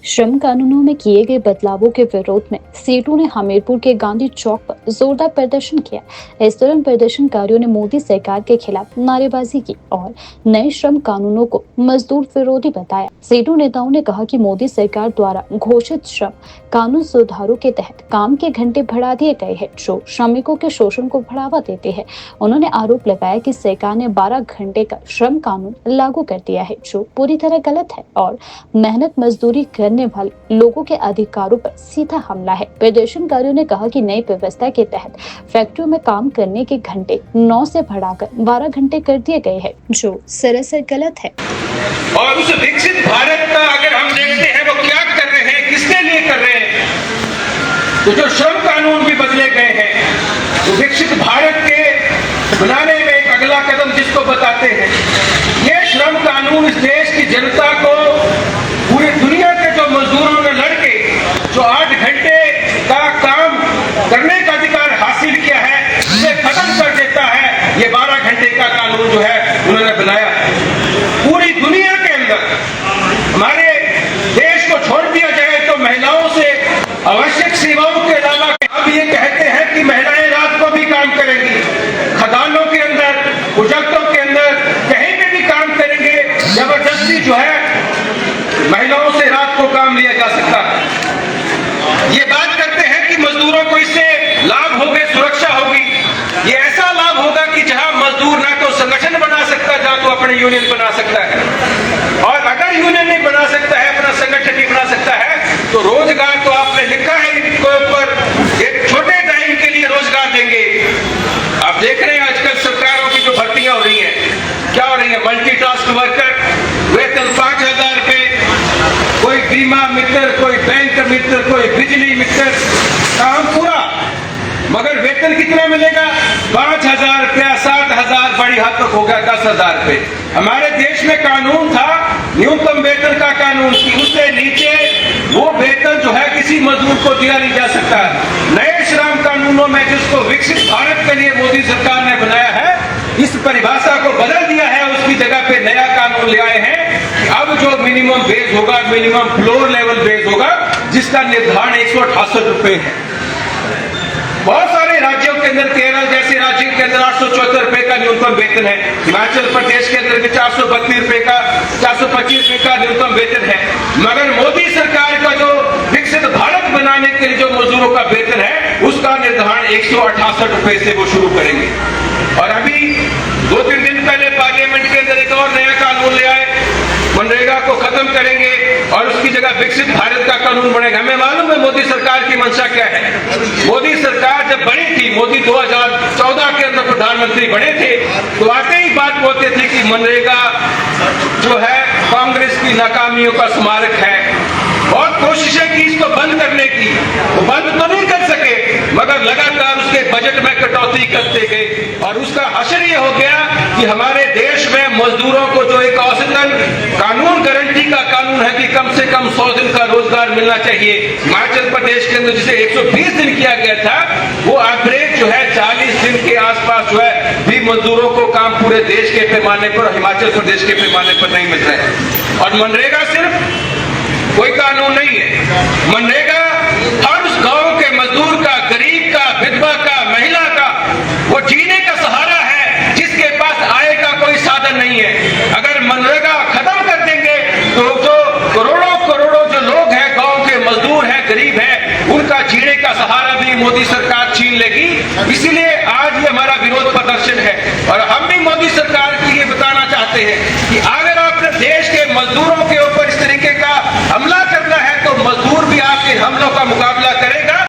श्रम कानूनों में किए गए बदलावों के विरोध में सेठों ने हमीरपुर के गांधी चौक पर जोरदार प्रदर्शन किया। इस दौरान प्रदर्शनकारियों ने मोदी सरकार के खिलाफ नारेबाजी की और नए श्रम कानूनों को मजदूर विरोधी बताया। सेठों नेताओं ने कहा कि मोदी सरकार द्वारा घोषित श्रम कानून सुधारों के तहत काम के घंटे बढ़ा दिए गए हैं, जो श्रमिकों के शोषण को बढ़ावा देते हैं। उन्होंने आरोप लगाया कि सरकार ने 12 घंटे का श्रम कानून लागू कर दिया है, जो पूरी तरह गलत है और मेहनत मजदूरी करने वाले लोगों के अधिकारों पर सीधा हमला है। प्रदर्शनकारियों ने कहा कि नई व्यवस्था के तहत फैक्ट्रियों में काम करने के घंटे 9 से बढ़ाकर 12 घंटे कर दिए गए हैं, जो सरासर गलत है। और उस विकसित भारत का अगर हम देखते हैं वो क्या कर रहे हैं, किसके लिए कर रहे हैं, तो जो श्रम कानून भी बदले गए हैं, तो विकसित भारत के बनाने में एक अगला कदम जिसको बताते हैं, ये श्रम कानून इस देश की जनता को, पूरी दुनिया के जो मजदूरों ने लड़के जो 8 घंटे का काम करने का अधिकार हासिल किया है, उसे खत्म कर देता है। ये 12 घंटे का कानून जो है उन्होंने बनाया। पूरी दुनिया के अंदर हमारे देश को छोड़ दिया जाए तो महिलाओं से आवश्यक सेवाओं के अलावा अब ये कहते हैं कि महिलाएं रात को भी काम करेंगी, खदानों के अंदर, उजगतों के अंदर, कहीं पे भी काम करेंगे। जबरदस्ती जो है महिलाओं से रात को काम लिया जा सकता है। ये बात करते हैं कि मजदूरों को इससे लाभ होंगे, सुरक्षा होगी। ये ऐसा लाभ होगा कि जहां मजदूर ना तो संगठन बना सकता, जहां तो अपने यूनियन बना सकता है। और अगर यूनियन नहीं बना सकता है, अपना संगठन नहीं बना सकता है, तो रोजगार तो आपने लिखा है इनके ऊपर, एक छोटे टाइम के लिए रोजगार देंगे। आप देख रहे हैं आजकल सरकारों की जो भर्तियां हो रही हैं, क्या हो रही है, मल्टीटास्क वर्कर, वेतन 5,000 रुपए, कोई बीमा मित्र, कोई बैंक मित्र, कोई बिजली मित्र, काम पूरा, मगर वेतन कितना मिलेगा? 5,000 रुपया, 7,000, बड़ी हद तक हो गया 10,000 रुपए। हमारे देश में कानून था न्यूनतम वेतन का कानून, की उससे नीचे वो वेतन जो है किसी मजदूर को दिया नहीं जा सकता। नए श्रम कानूनों में जिसको विकसित भारत के लिए मोदी सरकार ने बनाया है, इस परिभाषा को बदल दिया है, उसकी जगह पे नया कानून ले आए हैं। अब जो मिनिमम वेज होगा, मिनिमम फ्लोर लेवल वेज होगा, जिसका निर्धारण 168 रुपए है। बहुत सारे राज्यों के अंदर, केरल जैसे राज्यों के अंदर 874 रुपए का न्यूनतम वेतन है। हिमाचल प्रदेश के अंदर भी 432 रुपए का, 425 रुपए का न्यूनतम वेतन है। मगर मोदी सरकार का जो विकसित भारत बनाने के लिए जो मजदूरों का वेतन है, उसका निर्धारण 168 रुपए से वो शुरू करेंगे। और अभी 2-3 दिन पहले पार्लियामेंट के अंदर एक और नया कानून ले आए, मनरेगा को खत्म करेंगे और उसकी जगह विकसित भारत का कानून बनेगा। हमें मालूम है मोदी सरकार की मंशा क्या है। मोदी सरकार जब बनी थी, मोदी 2014 के अंदर प्रधानमंत्री बने थे, तो आते ही बात बोलते थे कि मनरेगा जो है कांग्रेस की नाकामियों का स्मारक है। बहुत कोशिशें की इसको बंद करने की, तो बंद तो नहीं कर सके, मगर लगातार उसके बजट में कटौती करते गए और उसका असर ये हो गया कि हमारे देश में मजदूरों को जो एक औसतन कानून गारंटी का कानून है कि कम से कम 100 दिन का रोजगार मिलना चाहिए, हिमाचल प्रदेश के अंदर जिसे 120 दिन किया गया था, वो एवरेज जो है 40 दिन के आसपास जो है भी मजदूरों को काम पूरे देश के पैमाने पर, हिमाचल प्रदेश के पैमाने पर नहीं मिल रहा है। और मनरेगा सिर्फ कोई कानून नहीं है, मनरेगा हर उस गांव के मजदूर का, गरीब का, विधवा का, महिला का वो जीने का सहारा है, जिसके पास आय का कोई साधन नहीं है। अगर मनरेगा खत्म कर देंगे तो जो करोड़ों करोड़ों जो लोग हैं, गांव के मजदूर हैं, गरीब हैं, उनका जीने का सहारा भी मोदी सरकार छीन लेगी। इसीलिए आज ये हमारा विरोध प्रदर्शन है।